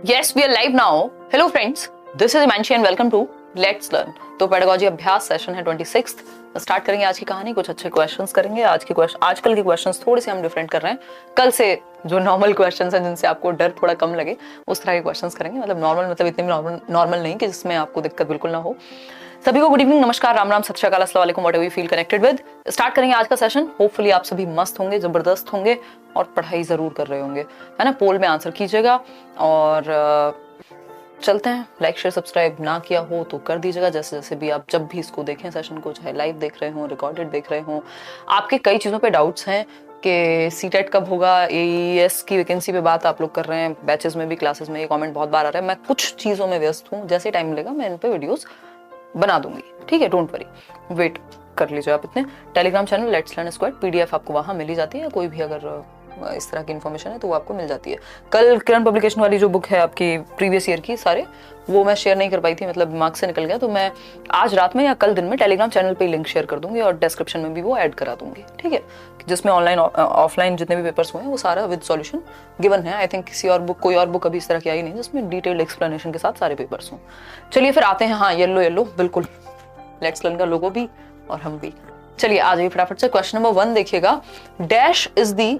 Yes, we are live now. Hello friends, this is Imanshi and welcome to Let's Learn. तो pedagogy अभ्यास session है 26th. Start करेंगे आज की कहानी. कुछ अच्छे क्वेश्चंस करेंगे. आजकल के क्वेश्चंस थोड़े से हम डिफरेंट कर रहे हैं. कल से जो नॉर्मल क्वेश्चंस हैं जिनसे आपको डर थोड़ा कम लगे उस तरह के क्वेश्चंस करेंगे. मतलब नॉर्मल मतलब इतने भी नॉर्मल नहीं कि जिसमें आपको दिक्कत बिल्कुल ना हो. सभी को गुड इवनिंग, नमस्कार, राम राम, सत श्री अकाल, अस्सलाम वालेकुम, whatever you feel connected with. Start करेंगे आज का सेशन. होपफुली आप सभी मस्त होंगे, जबरदस्त होंगे और पढ़ाई जरूर कर रहे होंगे, है ना. पोल में आंसर कीजिएगा और चलते हैं. लाइक शेयर सब्सक्राइब ना किया हो तो कर दीजिएगा. जैसे जैसे भी आप जब भी इसको देखें सेशन को, चाहे लाइव देख रहे हो, रिकॉर्डेड देख रहे हो, आपके कई चीज़ों पे डाउट्स हैं कि सीटेट कब होगा, एईएस की वैकेंसी पे बात आप लोग कर रहे हैं, बैचेस में भी, क्लासेस में ये कमेंट बहुत बार आ रहा है. मैं कुछ चीज़ों में व्यस्त हूँ, जैसे टाइम मिलेगा मैं इन पे वीडियोस बना दूंगी. ठीक है, डोंट वरी, वेट कर लीजिए आप. इतने Telegram channel let's learn squad, PDF आपको वहाँ मिल ही जाती है. कोई भी अगर इस तरह की इन्फॉर्मेशन है तो वो आपको मिल जाती है. कल किरण पब्लिकेशन वाली जो बुक है आपकी प्रीवियस ईयर की सारे, वो मैं शेयर नहीं कर पाई थी, मतलब दिमाग से निकल गया. तो मैं आज रात में या कल दिन में टेलीग्राम चैनल पे लिंक शेयर कर दूंगी और डिस्क्रिप्शन में भी वो ऐड करा दूंगी. ठीक है, जिसमें ऑनलाइन ऑफलाइन जितने भी पेपर्स हुए हैं वो सारा विद सॉल्यूशन गिवन है. आई थिंक किसी और बुक, कोई और बुक अभी इस तरह की आई नहीं जिसमें डिटेल्ड एक्सप्लेनेशन के साथ सारे पेपर्स हों. चलिए फिर आते हैं. हाँ, येलो बिल्कुल लेट्स लर्न का लोगो भी और हम भी. चलिए आ जाइए फटाफट से. क्वेश्चन नंबर 1 देखिएगा. Dash is the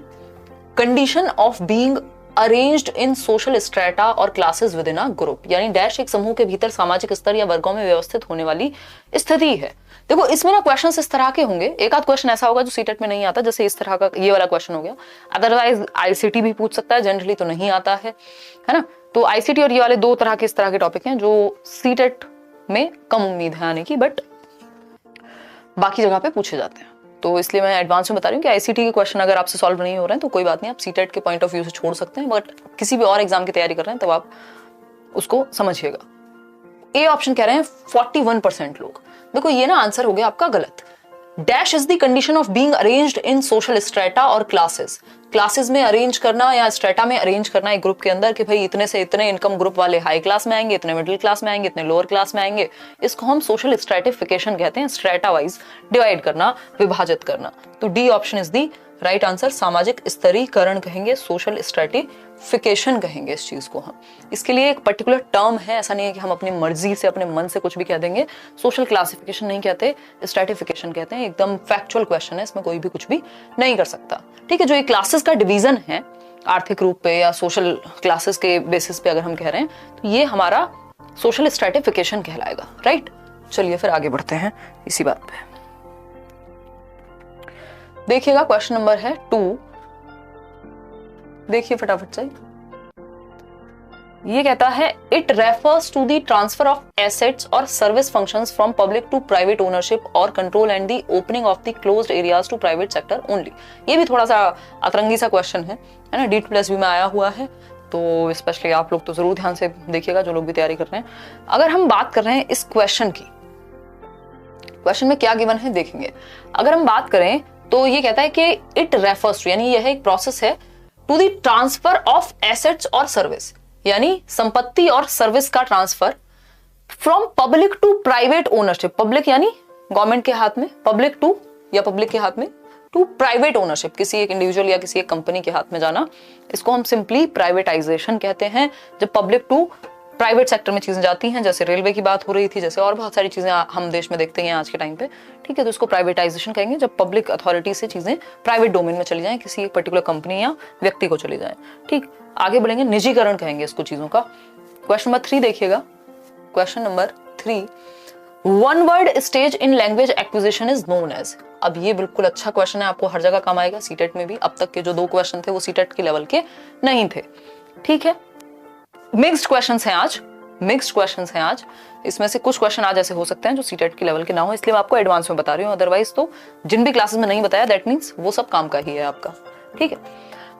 condition of being arranged in social strata और classes within a group. यानी डैश एक समूह के भीतर सामाजिक स्तर या वर्गों में व्यवस्थित होने वाली स्थिति है. देखो इसमें ना क्वेश्चंस इस तरह के होंगे. एक आध क्वेश्चन ऐसा होगा जो सीटेट में नहीं आता, जैसे इस तरह का ये वाला क्वेश्चन हो गया. अदरवाइज आईसीटी भी पूछ सकता है, जनरली तो नहीं आता है ना. तो आईसीटी और ये वाले दो तरह के इस तरह के टॉपिक हैं जो सीटेट में कम उम्मीद है आने की, बट बाकी जगह पे पूछे जाते हैं. तो इसलिए मैं एडवांस में बता रही हूँ कि आईसीटी के क्वेश्चन अगर आपसे सॉल्व नहीं हो रहे हैं तो कोई बात नहीं, आप सीटेट के पॉइंट ऑफ व्यू से छोड़ सकते हैं. बट किसी भी और एग्जाम की तैयारी कर रहे हैं तब आप उसको समझिएगा. ए ऑप्शन कह रहे हैं 41% लोग. देखो ये ना आंसर हो गया आपका गलत. Dash is the condition of being arranged in social strata और क्लासेस में अरेंज करना या स्ट्रेटा में अरेंज करना एक ग्रुप के अंदर कि भाई इतने से इतने इनकम ग्रुप वाले हाई क्लास में आएंगे, इतने मिडिल क्लास में आएंगे, इतने लोअर क्लास में आएंगे. इसको हम सोशल स्ट्रेटिफिकेशन कहते हैं. स्ट्रेटा वाइज डिवाइड करना, विभाजित करना. तो D option is the right answer. सामाजिक स्तरीकरण कहेंगे, सोशल स्ट्रेटिफिकेशन कहेंगे इस चीज को हम. इसके लिए एक पर्टिकुलर टर्म है, ऐसा नहीं है कि हम अपनी मर्जी से अपने मन से कुछ भी कह देंगे. सोशल क्लासिफिकेशन नहीं कहते, स्ट्रेटिफिकेशन कहते हैं. एकदम फैक्चुअल क्वेश्चन है, इसमें कोई भी कुछ भी नहीं कर सकता. ठीक है, जो ये क्लासेस का डिवीजन है आर्थिक रूप पे या सोशल क्लासेस के बेसिस पे अगर हम कह रहे हैं तो ये हमारा सोशल स्ट्रेटिफिकेशन कहलाएगा. राइट, चलिए फिर आगे बढ़ते हैं इसी बात पे. देखिएगा क्वेश्चन नंबर है 2. देखिए फटाफट से. ये कहता है it refers to the transfer of assets और service functions from public to private ownership और control and the opening of the closed areas to private sector only. ये भी थोड़ा सा अतरंगी सा क्वेश्चन है ना. D+B में आया हुआ है, तो स्पेशली आप लोग तो जरूर ध्यान से देखिएगा जो लोग भी तैयारी कर रहे हैं. अगर हम बात कर रहे हैं इस क्वेश्चन की, क्वेश्चन में क्या गिवन है देखेंगे. अगर हम बात करें तो ये कहता है कि इट रेफर्स टू, यानी यह एक प्रोसेस है, to the transfer of assets और सर्विस, यानी संपत्ति और सर्विस का transfer from public to private ownership. Public यानी गवर्नमेंट के हाथ में, पब्लिक टू या पब्लिक के हाथ में, टू प्राइवेट ओनरशिप किसी एक इंडिविजुअल या किसी एक कंपनी के हाथ में जाना. इसको हम सिंपली प्राइवेटाइजेशन कहते हैं. जब पब्लिक टू प्राइवेट सेक्टर में चीजें जाती हैं, जैसे रेलवे की बात हो रही थी, जैसे और बहुत सारी चीजें हम देश में देखते हैं आज के टाइम पे. ठीक है, तो इसको प्राइवेटाइजेशन कहेंगे जब पब्लिक अथॉरिटी से चीजें प्राइवेट डोमेन में चली जाएं, किसी एक पर्टिकुलर कंपनी या व्यक्ति को चली जाएं. ठीक, आगे बढ़ेंगे, निजीकरण कहेंगे इसको चीजों का. क्वेश्चन नंबर 3 देखिएगा. Question number 3, one word stage in language acquisition is known as. अब ये बिल्कुल अच्छा क्वेश्चन है, आपको हर जगह काम आएगा, सीटेट में भी. अब तक के जो 2 क्वेश्चन थे वो सीटेट के लेवल के नहीं थे. ठीक है, मिक्स्ड क्वेश्चंस हैं आज, मिक्स्ड क्वेश्चंस हैं आज. इसमें से कुछ क्वेश्चन आज ऐसे हो सकते हैं जो सीटेट के लेवल के ना हो, इसलिए मैं आपको एडवांस में बता रही हूँ. अदरवाइज तो जिन भी क्लासेस में नहीं बताया दैट मींस वो सब काम का ही है आपका. ठीक है,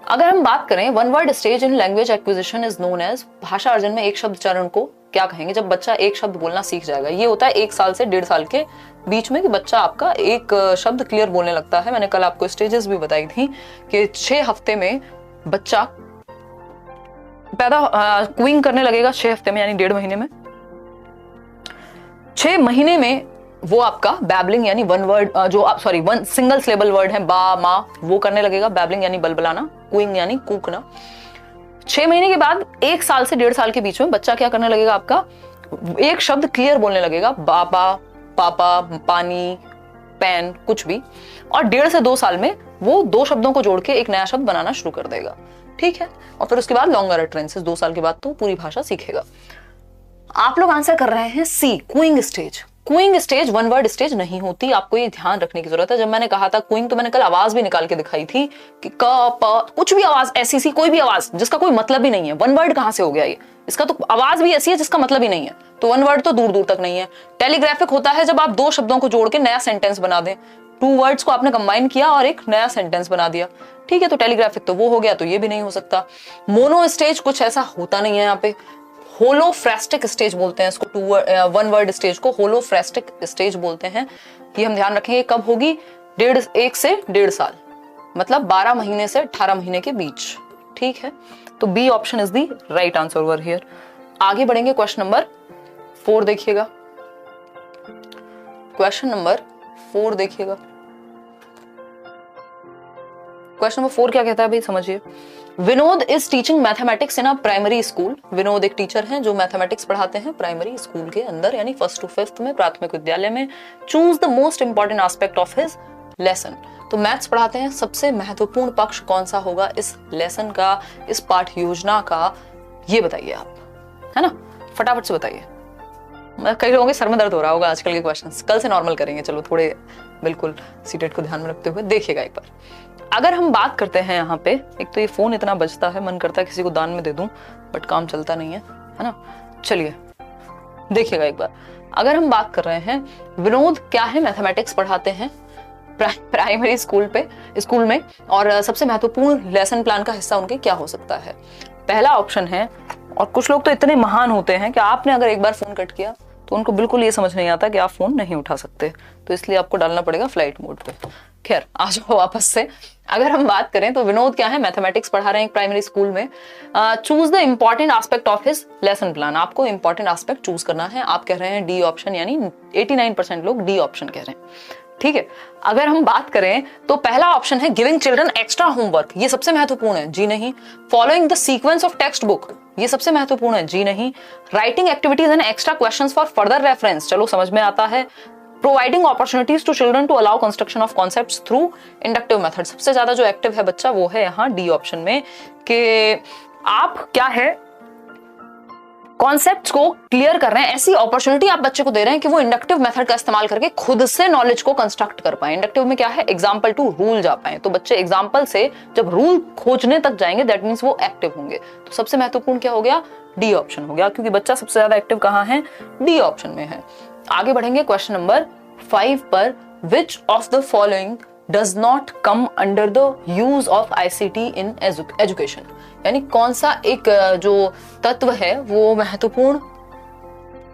अगर हम बात करें one word stage in language acquisition is known as, भाषा अर्जन में एक शब्द चरण को क्या कहेंगे जब बच्चा एक शब्द बोलना सीख जाएगा. ये होता है 1 साल से 1.5 साल के बीच में कि बच्चा आपका एक शब्द क्लियर बोलने लगता है. मैंने कल आपको स्टेजेस भी बताई थी कि 6 हफ्ते में बच्चा क्विंग करने लगेगा. 6 हफ्ते में यानी 1.5 महीने में. 6 महीने में वो आपका बैबलिंग यानी one word one single syllable word है बा मा, वो करने लगेगा. बैबलिंग यानी बलबलाना, क्विंग यानी कूकना. 6 महीने के बाद 1 साल से 1.5 साल के बीच में बच्चा क्या करने लगेगा, आपका एक शब्द क्लियर बोलने लगेगा, बाबा, पापा, पानी, पेन, कुछ भी। और 1.5 से 2 साल में वो 2 शब्दों को जोड़ के एक नया शब्द बनाना शुरू कर देगा, ठीक है। और फिर उसके बाद लॉन्गर अटरेंसेस, 2 साल के बाद तो पूरी भाषा सीखेगा। आप लोग आंसर कर रहे हैं C, queuing stage. Queuing stage one word stage नहीं होती, आपको ये ध्यान रखने की जरूरत है। जब मैंने कहा था क्यूइंग, तो मैंने कल आवाज भी निकाल के दिखाई थी कि क प, कुछ भी आवाज ऐसी सी, कोई भी आवाज जिसका कोई मतलब ही नहीं है, वन वर्ड कहां से हो गया ये, इसका तो आवाज भी ऐसी है जिसका मतलब ही नहीं है, तो वन वर्ड तो दूर दूर तक नहीं है। टेलीग्राफिक होता है जब आप 2 शब्दों को जोड़ के नया सेंटेंस बना दें, 2 वर्ड्स को आपने कंबाइन किया और एक नया सेंटेंस बना दिया, ठीक है, तो टेलीग्राफिक तो वो हो गया, तो ये भी नहीं हो सकता। मोनो स्टेज कुछ ऐसा होता नहीं है यहाँ पे। होलोफ्रेस्टिक स्टेज बोलते हैं इसको, 1 वर्ड स्टेज को होलोफ्रेस्टिक स्टेज बोलते हैं। ये हम ध्यान रखेंगे कब होगी, 1 से 1.5 साल, मतलब 12 महीने से 18 महीने के बीच, ठीक है। तो B option is the right answer over here. आगे बढ़ेंगे, क्वेश्चन नंबर 4 देखिएगा। क्वेश्चन नंबर 4 देखिएगा। क्वेश्चन नंबर 4 क्या कहता है भाई, समझिए। Vinod is teaching mathematics in a primary school. Vinod एक टीचर हैं जो मैथमेटिक्स पढ़ाते हैं प्राइमरी स्कूल के अंदर, यानी 1st to 5th में, प्राथमिक विद्यालय में। Choose the most important aspect of his lesson. तो मैथ्स पढ़ाते हैं, सबसे महत्वपूर्ण पक्ष कौन सा होगा इस लेसन का, इस पाठ योजना का, ये बताइए आप, है ना, फटाफट से बताइए। कई लोगों के सर में दर्द हो रहा होगा आजकल के क्वेश्चंस, कल से नॉर्मल करेंगे, चलो थोड़े बिल्कुल सीटेट को ध्यान में रखते हुए देखिएगा एक बार। अगर हम बात करते हैं यहाँ पे, एक तो ये फोन इतना बजता है, मन करता है किसी को दान में दे दूं, बट काम चलता नहीं है ना। चलिए देखिएगा एक बार। अगर हम बात कर रहे हैं, विनोद क्या है, मैथमेटिक्स पढ़ाते हैं प्राइमरी स्कूल में, और सबसे महत्वपूर्ण लेसन प्लान का हिस्सा उनके क्या हो सकता है। पहला ऑप्शन है, और कुछ लोग तो इतने महान होते हैं कि आपने अगर एक बार फोन कट किया तो उनको बिल्कुल ये समझ नहीं आता कि आप फोन नहीं उठा सकते, तो इसलिए आपको डालना पड़ेगा फ्लाइट मोड पे। खैर आ जाओ वापस से। अगर हम बात करें तो विनोद क्या है, मैथमेटिक्स पढ़ा रहे हैं एक प्राइमरी स्कूल में। Choose the important aspect of his lesson plan. आपको इंपॉर्टेंट एस्पेक्ट चूज करना है। आप कह रहे हैं डी ऑप्शन, यानी 89% लोग डी ऑप्शन कह रहे हैं, ठीक है। अगर हम बात करें तो पहला ऑप्शन है गिविंग चिल्ड्रन एक्स्ट्रा होमवर्क, ये सबसे महत्वपूर्ण है, जी नहीं। Following the sequence of textbook, ये सबसे महत्वपूर्ण है, जी नहीं। Writing activities and extra questions for further reference, चलो समझ में आता है। Providing opportunities to children to allow construction of concepts through inductive method, सबसे ज्यादा जो एक्टिव है बच्चा वो है यहाँ डी ऑप्शन में, कि आप क्या है, कॉन्सेप्ट्स को क्लियर कर रहे हैं, ऐसी अपॉर्चुनिटी आप बच्चे को दे रहे हैं कि वो इंडक्टिव मेथड का इस्तेमाल करके खुद से नॉलेज को कंस्ट्रक्ट कर पाए। इंडक्टिव में क्या है, एग्जाम्पल टू रूल जा पाए, तो बच्चे एग्जाम्पल से जब रूल खोजने तक जाएंगे, दैट मीन्स वो एक्टिव होंगे। तो सबसे महत्वपूर्ण क्या हो गया, डी ऑप्शन हो गया, क्योंकि बच्चा सबसे ज्यादा एक्टिव कहां है, डी ऑप्शन में है। आगे बढ़ेंगे क्वेश्चन नंबर 5 पर। विच of the following does not come under the use of ICT in education, यानी कौन सा एक जो तत्व है वो महत्वपूर्ण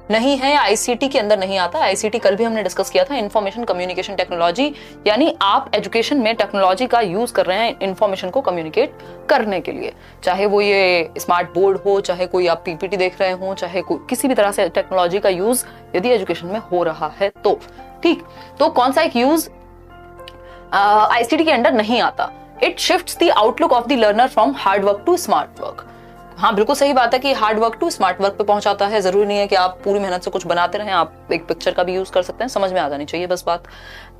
नहीं है या आईसीटी के अंदर नहीं आता। आईसीटी कल भी हमने डिस्कस किया था, इंफॉर्मेशन कम्युनिकेशन टेक्नोलॉजी, यानी आप एजुकेशन में टेक्नोलॉजी का यूज कर रहे हैं इंफॉर्मेशन को कम्युनिकेट करने के लिए, चाहे वो ये स्मार्ट बोर्ड हो, चाहे कोई आप पीपीटी देख रहे हो, चाहे किसी भी तरह से टेक्नोलॉजी का यूज यदि एजुकेशन में हो रहा है तो, ठीक। तो कौन सा एक यूज आईसीटी के अंडर नहीं आता। It shifts the outlook of the learner from hard work to smart work. हाँ बिल्कुल सही बात है कि hard work to smart work पे पहुंचाता है। जरूरी नहीं है कि आप पूरी मेहनत से कुछ बनाते रहें, आप एक पिक्चर का भी यूज कर सकते हैं, समझ में आ जानी चाहिए बस बात।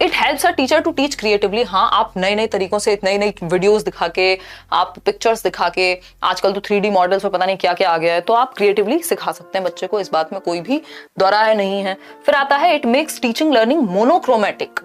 It helps a teacher to teach creatively. हाँ, आप नए नए तरीकों से, नई नई वीडियोस दिखा के, आप पिक्चर्स दिखा के, आजकल तो 3D मॉडल्स और पता नहीं क्या क्या आ गया है, तो आप क्रिएटिवली सिखा सकते हैं बच्चे को, इस बात में कोई भी दोराय नहीं है। फिर आता है it makes teaching learning monochromatic.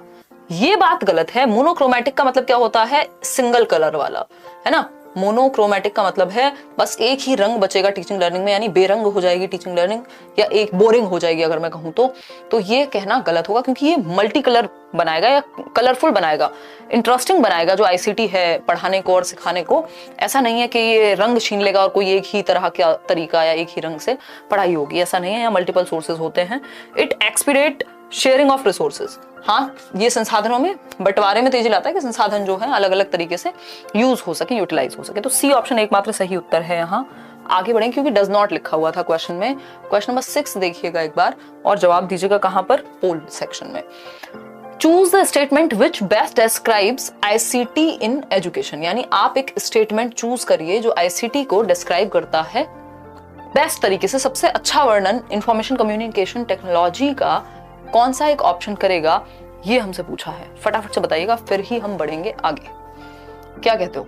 ये बात गलत है। मोनोक्रोमेटिक का मतलब क्या होता है, सिंगल कलर वाला, है ना। मोनोक्रोमेटिक का मतलब है बस एक ही रंग बचेगा टीचिंग लर्निंग में, यानी बेरंग हो जाएगी टीचिंग लर्निंग, या एक बोरिंग हो जाएगी अगर मैं कहूं तो ये कहना गलत होगा, क्योंकि ये मल्टी कलर बनाएगा या कलरफुल बनाएगा, इंटरेस्टिंग बनाएगा जो आईसीटी है पढ़ाने को और सिखाने को। ऐसा नहीं है कि ये रंग छीन लेगा और कोई एक ही तरह का तरीका या एक ही रंग से पढ़ाई होगी, ऐसा नहीं है। या मल्टीपल सोर्सेज होते हैं। It expediate sharing of resources. हाँ, ये संसाधनों में बंटवारे में तेजी लाता है कि संसाधन जो है अलग अलग तरीके से यूज हो सके, यूटिलाइज हो सके। तो सी ऑप्शन एकमात्र सही उत्तर है यहाँ। आगे बढ़ेंगे क्योंकि डज नॉट लिखा हुआ था क्वेश्चन में। क्वेश्चन नंबर 6 देखिएगा एक बार और जवाब दीजिएगा कहां पर, पोल सेक्शन में। Choose the statement which best describes ICT in education, यानी आप एक स्टेटमेंट चूज करिए जो आईसीटी को डिस्क्राइब करता है बेस्ट तरीके से, सबसे अच्छा वर्णन इंफॉर्मेशन कम्युनिकेशन टेक्नोलॉजी का कौन सा एक ऑप्शन करेगा, ये हमसे पूछा है। फटाफट से बताइएगा, फिर ही हम बढ़ेंगे आगे। क्या कहते हो?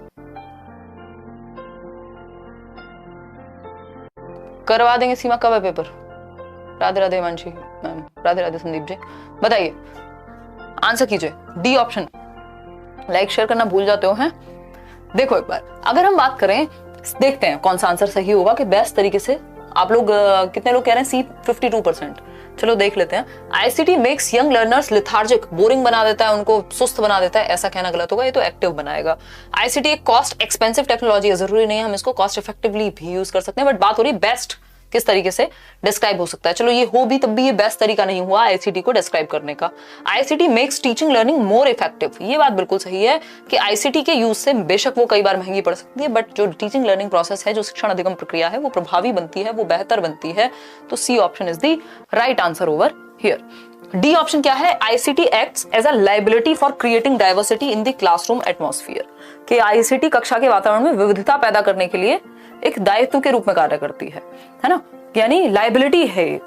करवा देंगे सीमा, कब है पेपर? राधे राधे हिमांशी मैम, राधे राधे संदीप जी, बताइए आंसर कीजिए। D option. लाइक शेयर करना भूल जाते हो हैं। देखो एक बार, अगर हम बात करें, देखते हैं कौन सा आंसर सही होगा कि बेस्ट तरीके से। आप लोग कितने लोग कह रहे हैं? सी 52%। चलो देख लेते हैं। ICT makes young learners lethargic, boring बना देता है, उनको सुस्त बना देता है, ऐसा कहना गलत होगा, ये तो एक्टिव बनाएगा। आईसीटी एक कॉस्ट एक्सपेंसिव टेक्नोलॉजी है, जरूरी नहीं है हम इसको कॉस्ट इफेक्टिवली भी यूज कर सकते हैं, बट बात हो रही है बेस्ट किस तरीके से डिस्क्राइब हो सकता है। चलो ये हो भी, तब भी ये बेस्ट तरीका नहीं हुआ आईसीटी को डिस्क्राइब करने का। ICT makes teaching learning more effective, ये बात बिल्कुल सही है कि आईसीटी के यूज से बेशक वो कई बार महंगी पड़ सकती है, बट जो टीचिंग लर्निंग प्रोसेस है, जो शिक्षण अधिगम प्रक्रिया है, वो प्रभावी बनती है, वो बेहतर बनती है। तो C option is the right answer over here. D option क्या है? ICT acts as a liability for creating diversity in the classroom atmosphere, कि आईसीटी कक्षा के वातावरण में विविधता पैदा करने के लिए एक दायित्व के रूप में कार्य करती है ना, यानी लाइबिलिटी है, एक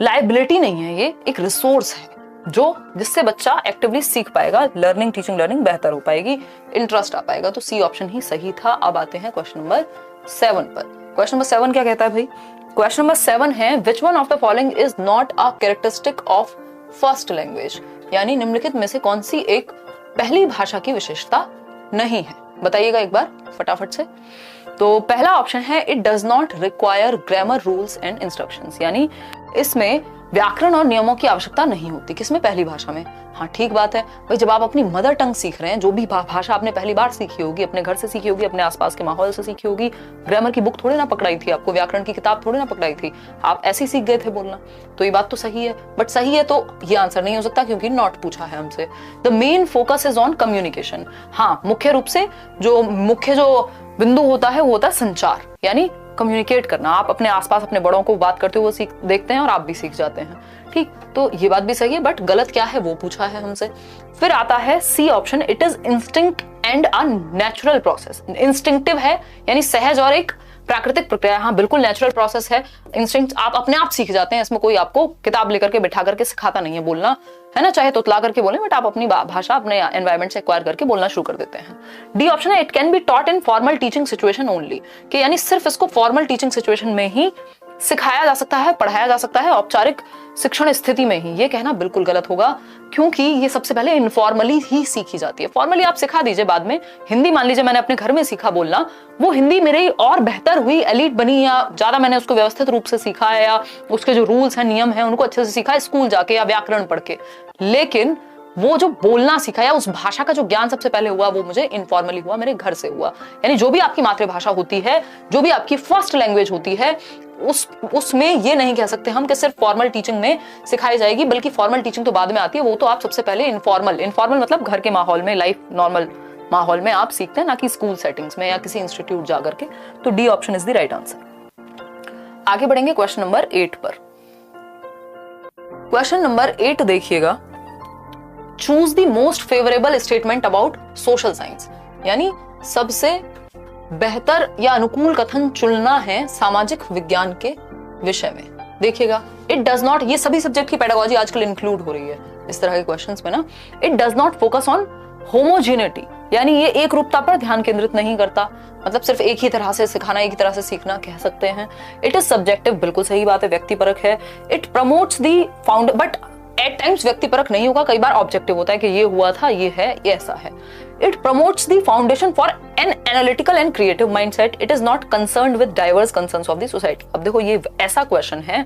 लाइबिलिटी नहीं है, ये एक रिसोर्स है जो जिससे बच्चा एक्टिवली सीख पाएगा, लर्निंग टीचिंग लर्निंग बेहतर हो पाएगी, इंटरेस्ट आ पाएगा। तो सी ऑप्शन ही सही था। अब आते हैं क्वेश्चन नंबर 7 पर। क्वेश्चन नंबर 7 क्या कहता है भाई? क्वेश्चन नंबर 7 है which one of the following is not a characteristic of first language, यानी निम्नलिखित में से कौन सी एक पहली भाषा की विशेषता नहीं है। बताइएगा एक बार फटाफट से। तो पहला ऑप्शन है it does not require grammar rules and instructions, यानी इसमें व्याकरण और नियमों की आवश्यकता नहीं होती। किसमें? पहली भाषा में। हाँ ठीक बात है भाई, जब आप अपनी मदर टंग सीख रहे हैं, जो भी भाषा आपने पहली बार सीखी होगी, अपने घर से सीखी होगी, अपने आसपास के माहौल से सीखी होगी, ग्रामर की बुक थोड़ी ना पकड़ाई थी आपको, व्याकरण की किताब थोड़ी ना पकड़ाई थी, आप ऐसे ही सीख गए थे बोलना। तो ये बात तो सही है, बट सही है तो ये आंसर नहीं हो सकता क्योंकि नॉट पूछा है हमसे। The main focus is on communication. हाँ, मुख्य रूप से जो बिंदु होता है वो होता है संचार, यानी कम्युनिकेट करना। आप अपने आसपास अपने बड़ों को बात करते हुए सीख देखते हैं और आप भी सीख जाते हैं। ठीक, तो ये बात भी सही है, बट गलत क्या है वो पूछा है हमसे। फिर आता है C option, it is instinct and a natural process. Instinctive है यानी सहज और एक प्राकृतिक प्रक्रिया। हाँ बिल्कुल नेचुरल प्रोसेस है, इंस्टिंक्ट आप अपने आप सीख जाते हैं, इसमें कोई आपको किताब लेकर के बिठा करके सिखाता नहीं है बोलना, है ना, चाहे तोतला करके बोले, बट आप अपनी भाषा अपने एनवायरमेंट से एक्वायर करके बोलना शुरू कर देते हैं। डी ऑप्शन है it can be taught in formal teaching situation only, कि यानी सिर्फ इसको फॉर्मल टीचिंग सिचुएशन में ही सिखाया जा सकता है, पढ़ाया जा सकता है, औपचारिक शिक्षण स्थिति में ही। ये कहना बिल्कुल गलत होगा क्योंकि ये सबसे पहले इनफॉर्मली ही सीखी जाती है। फॉर्मली आप सिखा दीजिए बाद में। हिंदी मान लीजिए मैंने अपने घर में सीखा बोलना, वो हिंदी मेरी और बेहतर हुई, एलीट बनी, या ज्यादा मैंने उसको व्यवस्थित रूप से सीखा है, या उसके जो रूल्स हैं नियम हैं उनको अच्छे से सीखा स्कूल जाके या व्याकरण पढ़ के, लेकिन वो जो बोलना सीखा या उस भाषा का जो ज्ञान सबसे पहले हुआ वो मुझे इनफॉर्मली हुआ, मेरे घर से हुआ। यानी जो भी आपकी मातृभाषा होती है, जो भी आपकी फर्स्ट लैंग्वेज होती है, उसमें ये नहीं कह सकते हम कि सिर्फ फॉर्मल टीचिंग में सिखाई जाएगी, बल्कि फॉर्मल टीचिंग तो बाद में आती है। वो तो आप सबसे पहले इनफॉर्मल मतलब घर के माहौल में, लाइफ नॉर्मल माहौल में आप सीखते हैं, ना कि स्कूल सेटिंग्स में या किसी इंस्टीट्यूट जाकर के। तो D option is the right answer. आगे बढ़ेंगे क्वेश्चन नंबर 8 पर। क्वेश्चन नंबर 8 देखिएगा, choose the most favourable statement about social science, यानी सबसे बेहतर या अनुकूल कथन चुनना है सामाजिक विज्ञान के विषय में। देखिएगा, इट डज नॉट, ये सभी सब्जेक्ट की पेडागोजी आजकल इंक्लूड हो रही है इस तरह के क्वेश्चंस में ना। It does not focus on homogeneity, यानी ये एक रूपता पर ध्यान केंद्रित नहीं करता, मतलब सिर्फ एक ही तरह से सिखाना, एक ही तरह से सीखना कह सकते हैं। इट इज सब्जेक्टिव, बिल्कुल सही बात है, व्यक्तिपरक है। It promotes the found, but at times व्यक्तिपरक नहीं होगा, कई बार ऑब्जेक्टिव होता है कि ये हुआ था, ये है, ये ऐसा है। It promotes the foundation for an analytical and creative mindset. It is not concerned with diverse concerns of the society. अब देखो ये ऐसा क्वेश्चन है,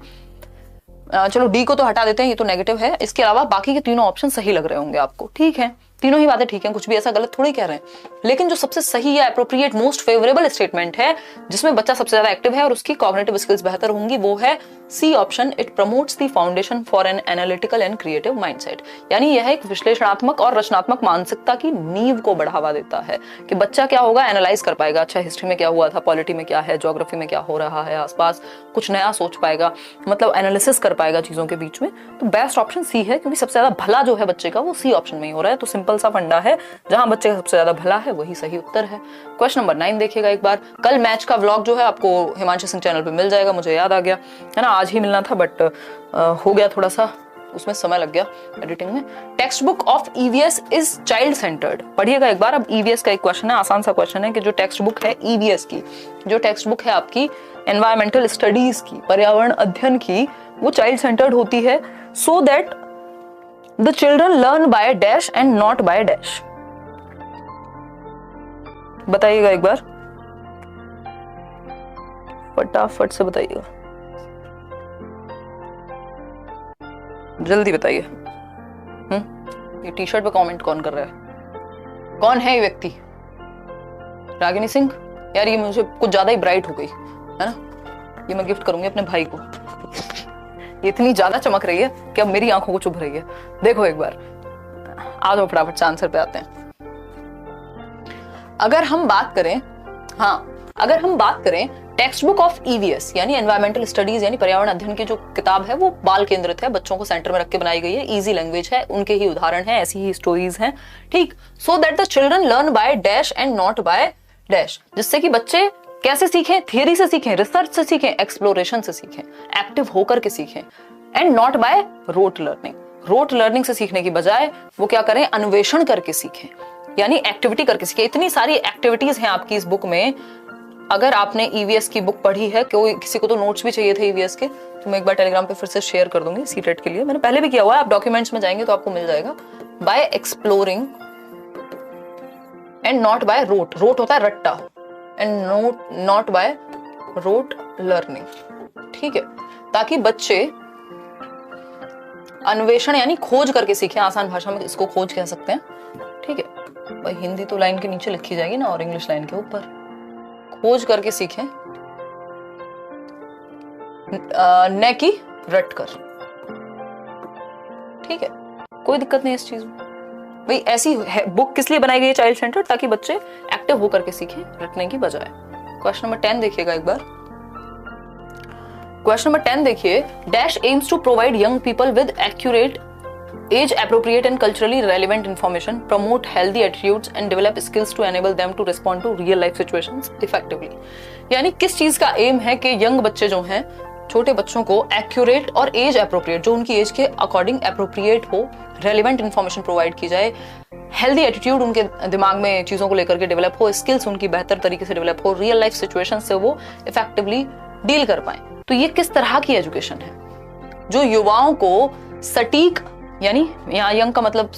चलो डी को तो हटा देते हैं, ये तो नेगेटिव है, इसके अलावा बाकी के तीनों ऑप्शन सही लग रहे होंगे आपको, ठीक है। तीनों ही बातें ठीक हैं, कुछ भी ऐसा गलत थोड़ी कह रहे हैं। लेकिन जो सबसे सही या एप्रोप्रिएट मोस्ट फेवरेबल स्टेटमेंट है जिसमें बच्चा सबसे ज्यादा एक्टिव है और उसकी कॉग्निटिव स्किल्स बेहतर होंगी, वो है C option, it promotes the foundation for an analytical and creative mindset. यानी यह एक विश्लेषणात्मक और रचनात्मक मानसिकता की नींव को बढ़ावा देता है कि बच्चा क्या होगा, एनालाइज कर पाएगा, अच्छा हिस्ट्री में क्या हुआ था, पॉलिटी में क्या है, ज्योग्राफी में क्या हो रहा है आसपास, कुछ नया सोच पाएगा, मतलब एनालिसिस कर पाएगा चीजों के बीच में। तो बेस्ट ऑप्शन सी है, क्योंकि सबसे ज्यादा भला जो है बच्चे का वो सी ऑप्शन में ही हो रहा है। तो सिंपल सा फंडा है, जहां बच्चे का सबसे ज्यादा भला है वही सही उत्तर है। क्वेश्चन नंबर 9 देखिएगा एक बार। कल मैच का व्लॉग जो है आपको हिमांशु सिंह चैनल पे मिल जाएगा, मुझे याद आ गया है ना, आज ही मिलना था बट हो गया, थोड़ा सा उसमें समय लग गया एडिटिंग में। Text book of EVS is child centred, पढ़िएगा एक बार। अब ईवीएस का एक क्वेश्चन है, आसान सा क्वेश्चन है कि जो टेक्स्ट बुक है ईवीएस की, जो टेक्स्ट बुक है आपकी एनवायरमेंटल स्टडीज की, पर्यावरण अध्ययन की, वो चाइल्ड सेंटर्ड होती है so that the children learn by dash and not by dash. बताइएगा एक बार, फटाफट से बताइएगा, जल्दी बताइए। ये टी शर्ट पे कमेंट कौन कर रहा है, कौन है ये व्यक्ति? रागिनी सिंह? यार ये मुझे कुछ ज्यादा ही ब्राइट हो गई है ना, ये मैं गिफ्ट करूंगी अपने भाई को। ये इतनी ज्यादा चमक रही है कि अब मेरी आंखों को चुभ रही है। देखो एक बार, आ जाओ फटाफट से आंसर पे आते हैं। अगर हम बात करें टेक्स्ट बुक ऑफ ईवीएस यानी एनवायरमेंटल स्टडीज यानी पर्यावरण अध्ययन की जो किताब है वो बाल केंद्रित है, बच्चों को सेंटर में रख के बनाई गई है, इजी लैंग्वेज है, उनके ही उदाहरण है, ऐसी ही स्टोरीज हैं, ठीक। So that the children learn by dash and not by dash, जिससे कि बच्चे कैसे सीखें, थियरी से सीखें, रिसर्च से सीखें, एक्सप्लोरेशन से सीखें, एक्टिव होकर के सीखें, and not by rote learning. Rote learning से सीखने की बजाय वो क्या करें, अन्वेषण करके सीखें, यानी एक्टिविटी करके सीखें। इतनी सारी एक्टिविटीज हैं आपकी इस बुक में। अगर आपने ईवीएस की बुक पढ़ी है, कोई किसी को तो नोट्स भी चाहिए थे ईवीएस के, तो मैं एक बार टेलीग्राम पे फिर से शेयर कर दूंगी सीटेट के लिए, मैंने पहले भी किया हुआ है, आप डॉक्यूमेंट्स में जाएंगे तो आपको मिल जाएगा। By exploring and not by rote, rote होता है रट्टा, and not by rote learning, ठीक है, ताकि बच्चे अन्वेषण यानी खोज करके सीखें, आसान भाषा में इसको खोज कह सकते हैं, ठीक है। भाई हिंदी तो लाइन के नीचे लिखी जाएगी ना और इंग्लिश लाइन के ऊपर, खोज करके सीखें न कि रट कर, ठीक है, कोई दिक्कत नहीं इस चीज में। भाई ऐसी बुक किस लिए बनाई गई है चाइल्ड सेंटर, ताकि बच्चे एक्टिव होकर के सीखें रटने की बजाय। क्वेश्चन नंबर 10 देखिएगा एक बार। क्वेश्चन नंबर 10 देखिए, dash aims to provide young people with accurate age appropriate and culturally relevant information, promote healthy attitudes and develop skills to enable them to respond to real life situations effectively। यानी किस चीज का M है कि young बच्चे जो हैं, छोटे बच्चों को एक्यूरेट और एज अप्रोप्रिएट, जो उनकी एज के अकॉर्डिंग अप्रोप्रिएट हो, रेलिवेंट इंफॉर्मेशन प्रोवाइड की जाए, हेल्दी एटीट्यूड उनके दिमाग में चीजों को लेकर के डेवलप हो, स्किल्स उनकी बेहतर तरीके से डेवलप हो, रियल लाइफ सिचुएशन से वो इफेक्टिवली डील कर पाए। तो ये किस तरह की एजुकेशन है जो युवाओं को सटीक, यानी यहाँ यंग का मतलब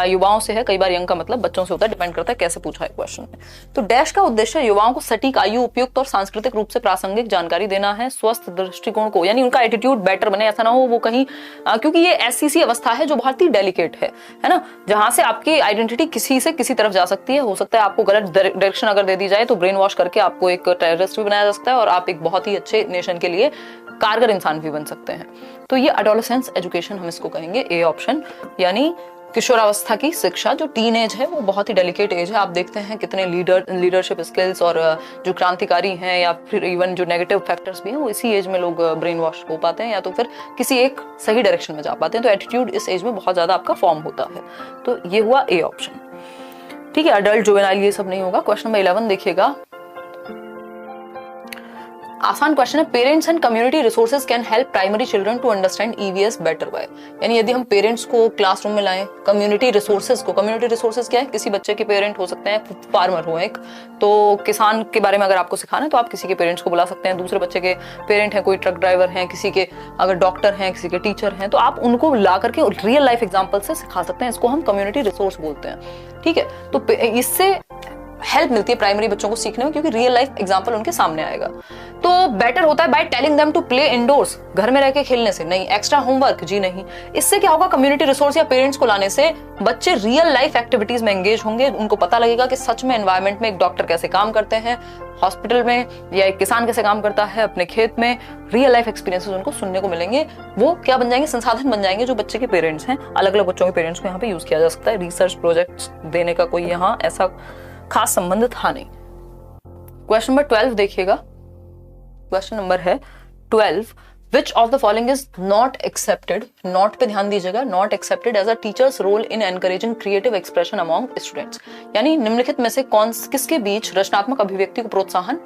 युवाओं से है, कई बार यंग का मतलब बच्चों से होता है, डिपेंड करता है कैसे पूछा है क्वेश्चन में। तो डैश का उद्देश्य युवाओं को सटीक, आयु उपयुक्त और सांस्कृतिक रूप से प्रासंगिक जानकारी देना है, स्वस्थ दृष्टिकोण को, यानी उनका एटीट्यूड बेटर बने, ऐसा ना हो वो कहीं क्योंकि ये ऐसी अवस्था है जो बहुत ही डेलिकेट है ना, जहां से आपकी आइडेंटिटी किसी से किसी तरफ जा सकती है। हो सकता है आपको गलत डायरेक्शन अगर दे दी जाए तो ब्रेन वॉश करके आपको एक टेररिस्ट भी बनाया जा सकता है और आप एक बहुत ही अच्छे नेशन के लिए कारगर इंसान भी बन सकते हैं। तो ये एडोलेसेंस एजुकेशन हम इसको कहेंगे, ए ऑप्शन, यानी किशोरावस्था की शिक्षा। जो टीन एज है वो बहुत ही डेलिकेट एज है। आप देखते हैं कितने लीडरशिप स्किल्स और जो क्रांतिकारी हैं या फिर इवन जो नेगेटिव फैक्टर्स भी हैं वो इसी एज में लोग ब्रेन वॉश हो पाते हैं या तो फिर किसी एक सही डायरेक्शन में जा पाते हैं। तो एटीट्यूड इस एज में बहुत ज्यादा आपका फॉर्म होता है। तो ये हुआ ए ऑप्शन, ठीक है। अडल्ट जुवेनाइल ये सब नहीं होगा। क्वेश्चन नंबर 11 देखिएगा, आसान क्वेश्चन है, parents and community resources can help primary children to understand EVS better by. यानी यदि हम पेरेंट्स को क्लासरूम में लाएं, कम्युनिटी रिसोर्सेज को, कम्युनिटी रिसोर्सेज क्या है, किसी बच्चे के पेरेंट हो सकते हैं, फार्मर हो एक, तो किसान के बारे में अगर आपको सिखाना है तो आप किसी के पेरेंट्स को बुला सकते हैं। दूसरे बच्चे के पेरेंट हैं, कोई ट्रक ड्राइवर हैं, किसी के अगर डॉक्टर हैं, किसी के टीचर हैं, तो आप उनको ला करके रियल लाइफ एग्जाम्पल से सिखा सकते हैं। इसको हम कम्युनिटी रिसोर्स बोलते हैं, ठीक है। तो इससे हेल्प मिलती है प्राइमरी बच्चों को सीखने में, क्योंकि रियल लाइफ एग्जांपल उनके सामने आएगा। तो बेटर होता है by telling them to play indoors, घर में रह के खेलने से नहीं, एक्स्ट्रा होमवर्क जी नहीं। इससे क्या होगा, कम्युनिटी रिसोर्स या पेरेंट्स को लाने से बच्चे रियल लाइफ एक्टिविटीज में एंगेज होंगे, उनको पता लगेगा कि सच में एनवायरमेंट में एक डॉक्टर कैसे काम करते हैं, हॉस्पिटल में, या एक किसान कैसे काम करता है अपने खेत में। रियल लाइफ एक्सपीरियंसेस उनको सुनने को मिलेंगे। वो क्या बन जाएंगे, संसाधन बन जाएंगे जो बच्चे के पेरेंट्स हैं। अलग अलग बच्चों के पेरेंट्स को यहाँ पे यूज किया जा सकता है। रिसर्च प्रोजेक्ट्स देने का कोई यहाँ ऐसा खास संबंध था नहीं। क्वेश्चन नंबर 12 देखिएगा। क्वेश्चन नंबर है 12, which of the following is not accepted, not पे ध्यान दीजिएगा, not accepted as a teacher's role in encouraging creative expression among students. यानी निम्नलिखित में से किसके बीच रचनात्मक अभिव्यक्ति को प्रोत्साहन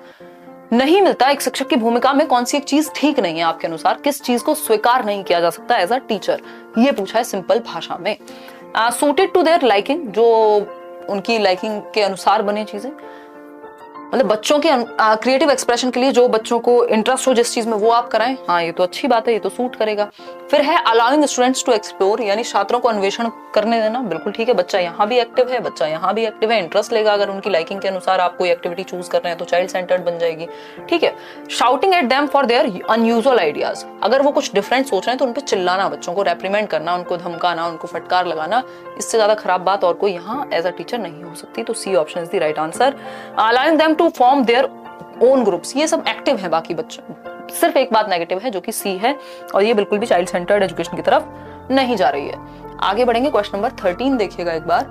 नहीं मिलता, एक शिक्षक की भूमिका में कौन सी एक चीज ठीक नहीं है आपके अनुसार, किस चीज को स्वीकार नहीं किया जा सकता एज अ टीचर, ये पूछा है सिंपल भाषा में। सूटेड टू देयर लाइकिंग, जो उनकी लाइकिंग के अनुसार बने चीजें, मतलब बच्चों के क्रिएटिव एक्सप्रेशन के लिए जो बच्चों को इंटरेस्ट हो जिस चीज में वो आप कराएं, हाँ ये तो अच्छी बात है, ये तो सूट करेगा। फिर है अलाउइंग स्टूडेंट्स टू एक्सप्लोर, यानी छात्रों को अन्वेषण करने देना, बिल्कुल ठीक है, बच्चा यहाँ भी एक्टिव है, बच्चा यहाँ भी एक्टिव है, इंटरेस्ट लेगा। अगर उनकी लाइकिंग के अनुसार आप कोई एक्टिविटी चूज कर रहे हैं तो चाइल्ड सेंटर्ड बन जाएगी, ठीक है। Shouting at them for their unusual ideas, अगर वो कुछ डिफरेंट सोच रहे हैं तो उन पर चिल्लाना, बच्चों को रेप्रीमेंट करना, उनको धमकाना, उनको फटकार लगाना, इससे ज्यादा खराब बात और कोई यहाँ एज अ टीचर नहीं हो सकती। तो C option is the right answer. Allowing them to form their own groups, ये सब एक्टिव है बाकी बच्चों, सिर्फ एक बात नेगेटिव है जो कि सी है, और ये बिल्कुल भी चाइल्ड सेंटर्ड एजुकेशन की तरफ नहीं जा रही है। आगे बढ़ेंगे, क्वेश्चन नंबर 13 देखिएगा एक बार,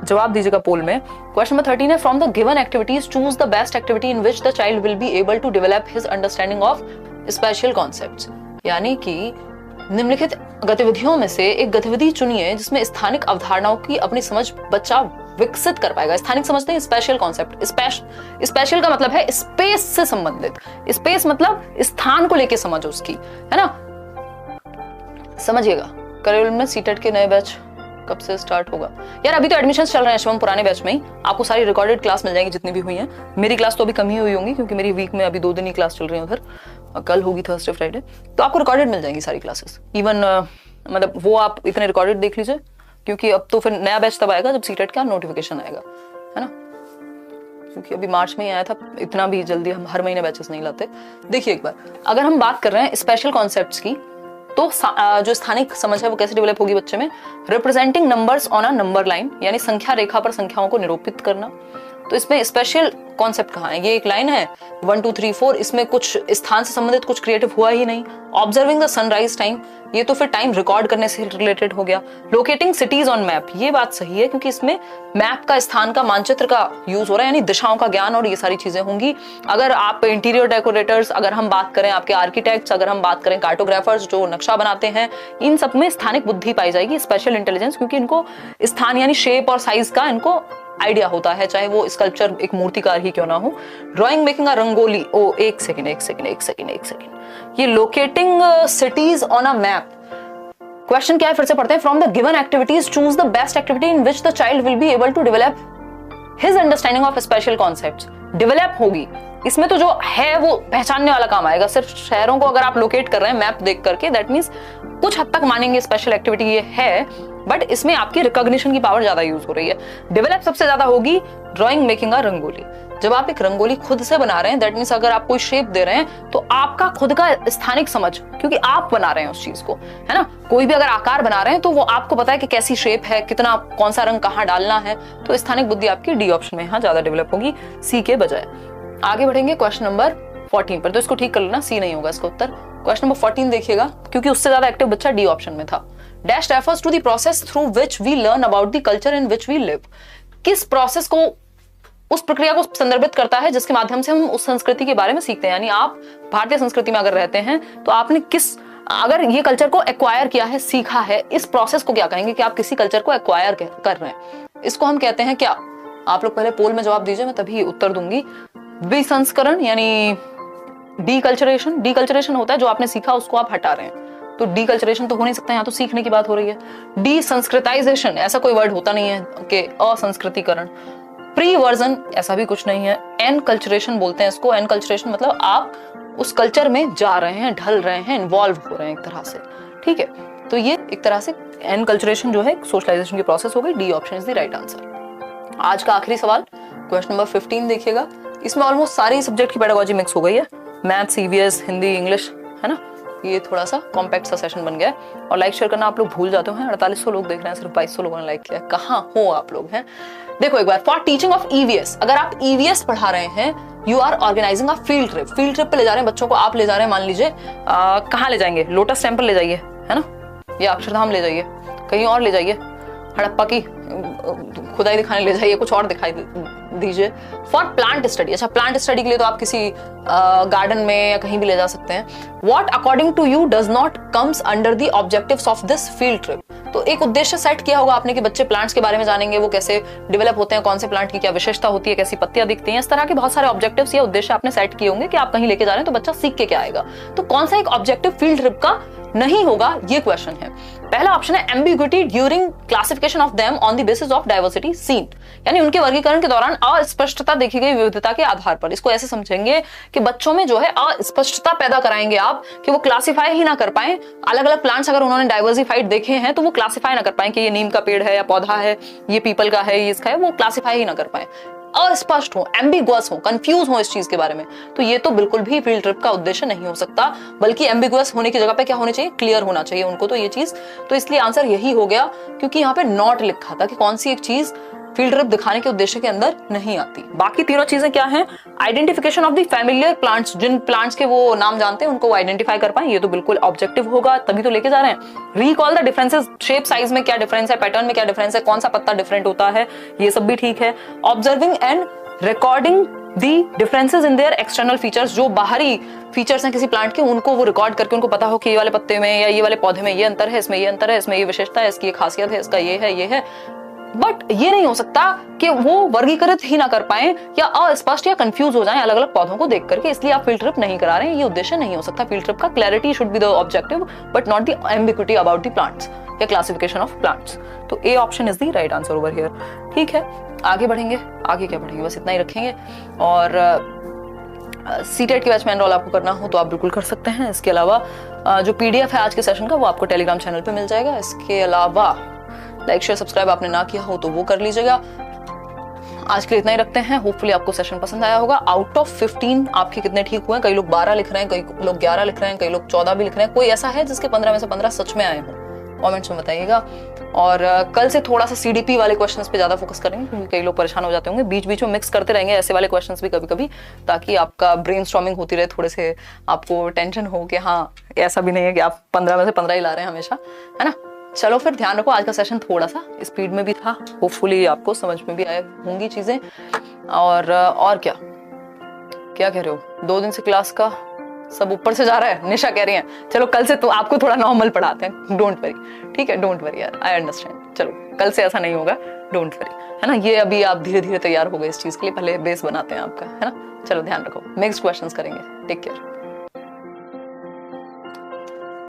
जवाब दीजिएगा पोल में। क्वेश्चन नंबर 13 है, from the given activities choose the best activity in which the child will be able to develop his understanding of special concepts. यानी कि निम्नलिखित गतिविधियों में से एक गतिविधि चुनिए जिसमें स्थानिक अवधारणाओं की अपनी समझ बच्चा विकसित कर पाएगा। स्थानिक समझते हैं, स्पेशल कॉन्सेप्ट, स्पेशल का मतलब है स्पेस से संबंधित, स्पेस मतलब स्थान को लेके समझ उसकी, है ना। समझिएगा, करिकुलम में सीटेट के नए बैच कब से स्टार्ट होगा? यार अभी तो एडमिशन चल रहे हैं शिवम, पुराने बैच में ही आपको सारी रिकॉर्डेड क्लास मिल जाएगी जितनी भी हुई हैं। मेरी क्लास तो अभी कम ही हुई होंगी क्योंकि मेरी वीक में अभी 2 दिन ही क्लास चल रही है उधर, कल होगी थर्सडे फ्राइडे, तो आपको रिकॉर्डेड मिल जाएंगी सारी क्लासेस। इवन मतलब वो आप इतने रिकॉर्डेड देख लीजिए, क्योंकि अब तो फिर नया बैच तब आएगा जब सीटेट का नोटिफिकेशन आएगा, है ना, क्योंकि अभी मार्च में ही आया था, इतना भी जल्दी हम हर महीने बैचेस नहीं लाते। देखिए एक बार, अगर हम बात कर रहे हैं स्पेशल कॉन्सेप्ट्स की, तो जो स्थानिक समझ है वो कैसे डेवलप होगी बच्चे में, representing numbers on a number line, यानी संख्या रेखा पर संख्याओं को निरूपित करना। तो इसमें स्पेशल कॉन्सेप्ट कहाँ है, ये एक लाइन है 1 2 3 4, इसमें कुछ स्थान से संबंधित कुछ क्रिएटिव हुआ ही नहीं। ऑब्जर्विंग द सनराइज टाइम, ये तो फिर टाइम रिकॉर्ड करने से रिलेटेड हो गया। लोकेटिंग सिटीज ऑन मैप, ये बात सही है क्योंकि इसमें मैप का, स्थान का, मानचित्र का यूज हो रहा है, यानी दिशाओं का ज्ञान और ये सारी चीजें होंगी। अगर आप इंटीरियर डेकोरेटर्स, अगर हम बात करें आपके आर्किटेक्ट्स, अगर हम बात करें कार्टोग्राफर्स जो नक्शा बनाते हैं, इन सब में स्थानिक बुद्धि पाई जाएगी, स्पेशल इंटेलिजेंस, क्योंकि इनको स्थान यानी शेप और साइज का इनको आइडिया होता है, चाहे वो स्कल्पचर एक मूर्तिकार ही क्यों ना हो। ड्राइंग मेकिंग अ रंगोली, ओ एक सेकंड, ये locating cities on a map. Question क्या है, फिर से पढ़ते हैं। From the given activities choose the best activity in which the child will be able to develop his understanding of special concepts. Develop होगी, इसमें तो जो है वो पहचानने वाला काम आएगा। सिर्फ शहरों को अगर आप लोकेट कर रहे हैं मैप देख करके, दैट मीन्स कुछ हद तक मानेंगे स्पेशल एक्टिविटी ये है, बट इसमें आपकी रिकॉग्निशन की पावर ज्यादा यूज हो रही है। डेवलप सबसे ज्यादा होगी ड्राइंग मेकिंग अ रंगोली। जब आप एक रंगोली खुद से बना रहे हैं, दैट मीन्स अगर आप कोई शेप दे रहे हैं तो आपका खुद का स्थानिक समझ, क्योंकि आप बना रहे हैं उस चीज को, है ना। कोई भी अगर आकार बना रहे हैं तो वो आपको पता है कि कैसी शेप है, कितना, कौन सा रंग कहाँ डालना है, तो स्थानिक बुद्धि आपकी डी ऑप्शन में यहाँ ज्यादा डेवलप होगी सी के बजाय। आगे बढ़ेंगे क्वेश्चन नंबर 14 पर, तो इसको ठीक कर लेना, सी नहीं होगा इसका उत्तर। क्वेश्चन नंबर 14 देखिएगा, क्योंकि उससे ज्यादा एक्टिव बच्चा डी ऑप्शन में था। Dash refers to the process through which we learn about the culture in which we live. किस प्रोसेस को, उस प्रक्रिया को संदर्भित करता है जिसके माध्यम से हम उस संस्कृति के बारे में सीखते हैं। यानी आप भारतीय संस्कृति में अगर रहते हैं तो आपने अगर ये कल्चर को एक्वायर किया है, सीखा है, इस प्रोसेस को क्या कहेंगे कि आप किसी कल्चर को एक्वायर कर रहे हैं, इसको हम कहते हैं क्या? आप लोग पहले पोल में जवाब दीजिए, मैं तभी उत्तर दूंगी। विसंस्करण यानी डीकल्चरेशन। डीकल्चरेशन होता है जो आपने सीखा उसको आप हटा रहे हैं, तो डीकल्चरेशन तो हो नहीं सकता, यहाँ तो सीखने की बात हो रही है। डीसंस्कृताइजेशन, ऐसा कोई वर्ड होता नहीं है कि असंस्कृतिकरण। प्री वर्जन, ऐसा भी कुछ नहीं है। एनकल्चरेशन बोलते हैं इसको। एनकल्चरेशन मतलब आप उस कल्चर में जा रहे हैं, ढल रहे हैं, इन्वॉल्व हो रहे हैं एक तरह से, ठीक है। तो ये एक तरह से एनकल्चरेशन जो है सोशलाइजेशन की प्रोसेस हो गई। D option is the right answer. आज का आखिरी सवाल क्वेश्चन नंबर 15 देखिएगा। इसमें ऑलमोस्ट सारी सब्जेक्ट की पेडागोजी मिक्स हो गई है, मैथ्स, ईवीएस, हिंदी, इंग्लिश, है ना। ये थोड़ा सा कॉम्पैक्ट सा सेशन बन गया है। और लाइक शेयर करना आप लोग भूल जाते हैं। 4800 लोग देख रहे हैं, सिर्फ 2200 लोगों ने लाइक किया। कहाँ हो आप लोग हैं? देखो एक बार, फॉर टीचिंग ऑफ ईवीएस, अगर आप ईवीएस पढ़ा रहे हैं, you are organizing a field trip. Field trip पे ले जा रहे हैं बच्चों को, आप ले जा रहे हैं, मान लीजिए कहाँ ले जाएंगे, लोटस टेम्पल ले जाइए, है ना, या अक्षरधाम ले जाइए, कहीं और ले जाइए, हड़प्पा की खुदाई दिखाने ले जाइए, कुछ और दिखाई दीजिए। फॉर प्लांट स्टडी, अच्छा प्लांट स्टडी के लिए तो आप किसी गार्डन में या कहीं भी ले जा सकते हैं। What according to you does not comes under the objectives of this field trip. तो एक उद्देश्य सेट किया होगा आपने कि बच्चे प्लांट्स के बारे में जानेंगे, वो कैसे डेवलप होते हैं, कौन से प्लांट की क्या विशेषता होती है, कैसी पत्तियां दिखती हैं, इस तरह के बहुत सारे ऑब्जेक्टिव्स या उद्देश्य आपने सेट किए होंगे कि आप कहीं लेके जा रहे हैं तो बच्चा सीख के क्या आएगा। तो कौन सा एक ऑब्जेक्टिव फील्ड ट्रिप का नहीं होगा, ये क्वेश्चन है। पहला ऑप्शन है ambiguity during classification of them on the basis of diversity seen, यानी उनके वर्गीकरण के दौरान अस्पष्टता देखी गई विविधता के आधार पर। इसको ऐसे समझेंगे कि बच्चों में जो है अस्पष्टता पैदा कराएंगे आप, कि वो क्लासिफाई ही ना कर पाए। अलग अलग प्लांट्स अगर उन्होंने डाइवर्सिफाइड देखे हैं तो वो क्लासिफाई ना कर पाए कि ये नीम का पेड़ है या पौधा है, ये पीपल का है, ये इसका है, वो क्लासिफाई ही ना कर पाए, अस्पष्ट हो, एम्बिगुअस हो, कंफ्यूज हो इस चीज के बारे में। तो ये तो बिल्कुल भी फील्ड ट्रिप का उद्देश्य नहीं हो सकता, बल्कि एम्बिगुअस होने की जगह पे क्या होना चाहिए, क्लियर होना चाहिए उनको। तो ये चीज, तो इसलिए आंसर यही हो गया, क्योंकि यहाँ पे नॉट लिखा था कि कौन सी एक चीज फील्ड ट्रिप दिखाने के उद्देश्य के अंदर नहीं आती। बाकी तीनों चीजें क्या हैं? Identification of the familiar plants, जिन प्लांट्स के वो नाम जानते हैं उनको आइडेंटिफाई कर पाए, ये तो बिल्कुल ऑब्जेक्टिव होगा, तभी तो लेके जा रहे हैं। Recall the differences, shape size में क्या डिफरेंस है, पैटर्न में क्या डिफरेंस है, कौन सा पत्ता डिफरेंट होता है, ये सब भी ठीक है। Observing and recording the differences in their external features, जो बाहरी फीचर्स हैं किसी प्लांट के, उनको वो रिकॉर्ड करके उनको पता हो कि ये वाले पत्ते में या ये वाले पौधे में ये अंतर है, इसमें ये अंतर है, इसमें ये विशेषता है, इसकी ये खासियत है, इसका ये है, ये है। बट ये नहीं हो सकता कि वो वर्गीकृत ही ना कर पाए या अस्पष्ट या कंफ्यूज हो जाएं अलग अलग पौधों को देख करके, इसलिए आप फील्ड ट्रिप नहीं करा रहे हैं। ये उद्देश्य नहीं हो सकता फील्ड ट्रिप का। Clarity should be the objective but not the ambiguity about the plants या क्लासिफिकेशन ऑफ प्लांट्स। तो A option is the right answer over here. ठीक है, आगे बढ़ेंगे। आगे क्या बढ़ेंगे, बस इतना ही रखेंगे। और सीटेट की बैच में एनरोल आपको करना हो तो आप बिल्कुल कर सकते हैं। इसके अलावा जो पीडीएफ है आज के सेशन का वो आपको टेलीग्राम चैनल पे मिल जाएगा। इसके अलावा लाइक शेयर सब्सक्राइब आपने ना किया हो तो वो कर लीजिएगा। आज के लिए इतना ही रखते हैं। होपफुली आपको सेशन पसंद आया होगा। आउट ऑफ 15 आपके कितने ठीक हुए? कई लोग 12 लिख रहे हैं, कई लोग 11 लिख रहे हैं, कई लोग 14 भी लिख रहे हैं। कोई ऐसा है जिसके 15 में से 15 सच में आए हों? कमेंट्स में बताइएगा। और कल से थोड़ा सा सीडीपी वाले क्वेश्चंस पे ज्यादा फोकस करेंगे, क्योंकि कई लोग परेशान हो जाते होंगे। बीच बीच में मिक्स करते रहेंगे ऐसे वाले क्वेश्चंस भी कभी कभी, ताकि आपका ब्रेनस्टॉर्मिंग होती रहे, थोड़े से आपको टेंशन हो कि हाँ ऐसा भी नहीं है कि आप 15 में से 15 ही ला रहे हैं हमेशा, है ना। चलो फिर ध्यान रखो। आज का सेशन थोड़ा सा स्पीड में भी था, होपफुली आपको समझ में भी आए होंगी चीजें। और क्या क्या कह रहे हो? 2 दिन से क्लास का सब ऊपर से जा रहा है, निशा कह रही है। चलो कल से तो आपको थोड़ा नॉर्मल पढ़ाते हैं, डोंट वरी। ठीक है, डोंट वरी यार, आई अंडरस्टैंड। चलो कल से ऐसा नहीं होगा, डोंट वरी, है ना। ये अभी आप धीरे धीरे तैयार हो गए इस चीज के लिए, पहले बेस बनाते हैं आपका, है ना। चलो ध्यान रखो, नेक्स्ट क्वेश्चंस करेंगे। Take care.